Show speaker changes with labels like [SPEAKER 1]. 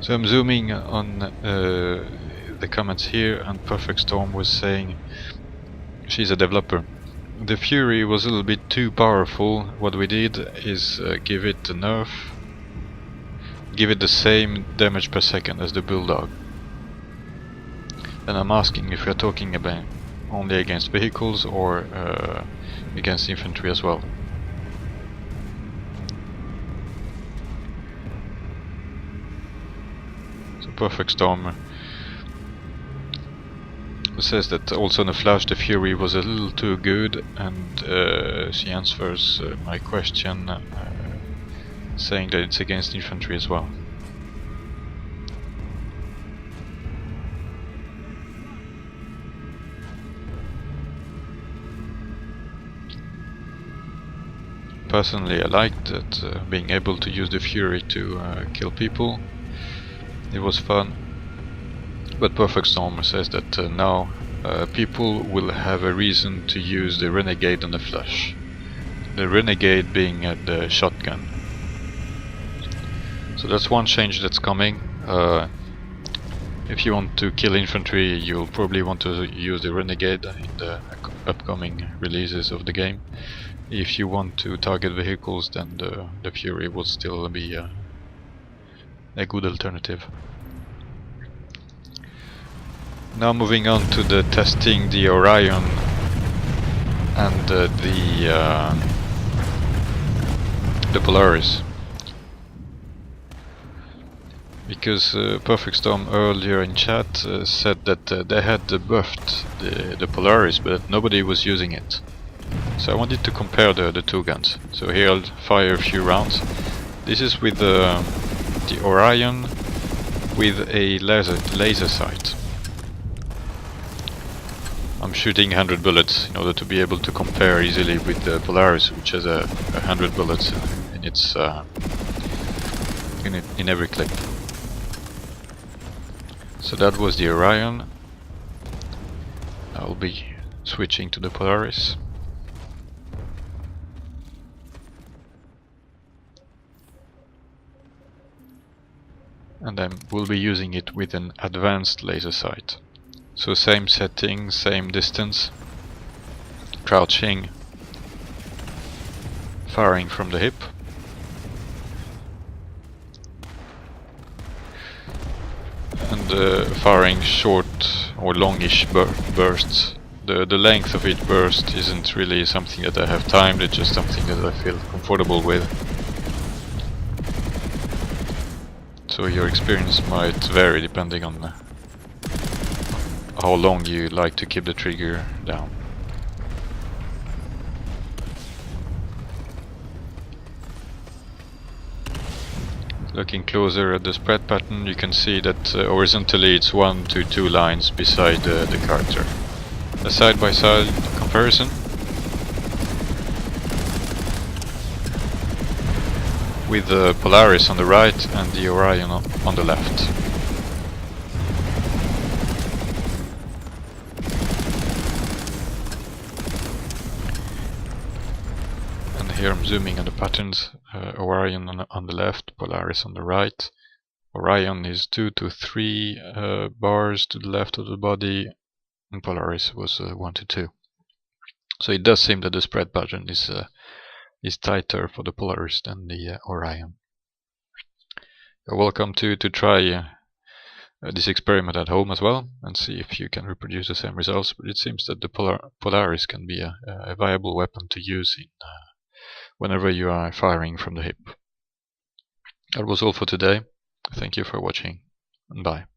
[SPEAKER 1] So I'm zooming on the comments here, and PurrfectStorm was saying she's a developer. The Fury was a little bit too powerful. What we did is give it a nerf, give it the same damage per second as the Bulldog. And I'm asking if we're talking about only against vehicles or against infantry as well. So PurrfectStorm says that also in the Flash the Fury was a little too good, and she answers my question saying that it's against infantry as well. Personally, I liked that being able to use the Fury to kill people. It was fun. But PurrfectStorm says that now people will have a reason to use the Renegade on the Flash. The Renegade being the shotgun. So that's one change that's coming. If you want to kill infantry, you'll probably want to use the Renegade in the upcoming releases of the game. If you want to target vehicles, then the Fury will still be a good alternative. Now moving on to the testing the Orion and the Polaris. Because PurrfectStorm earlier in chat said that they had buffed the Polaris, but nobody was using it. So I wanted to compare the two guns. So here I'll fire a few rounds. This is with the Orion with a laser sight. I'm shooting 100 bullets in order to be able to compare easily with the Polaris, which has 100 bullets in its in every clip. So that was the Orion. I'll be switching to the Polaris. And then we'll be using it with an advanced laser sight. So same setting, same distance, crouching, firing from the hip. And firing short or longish bursts. The length of each burst isn't really something that I have timed, it's just something that I feel comfortable with. So your experience might vary depending on how long you like to keep the trigger down. Looking closer at the spread pattern, you can see that horizontally it's 1 to 2 lines beside the character. A side-by-side comparison with the Polaris on the right and the Orion on the left. Here I'm zooming on the patterns, Orion on the left, Polaris on the right. Orion is 2 to 3 bars to the left of the body, and Polaris was 1 to 2. So it does seem that the spread pattern is tighter for the Polaris than the Orion. You're welcome to try this experiment at home as well and see if you can reproduce the same results, but it seems that the Polaris can be a viable weapon to use in whenever you are firing from the hip. That was all for today. Thank you for watching, and bye.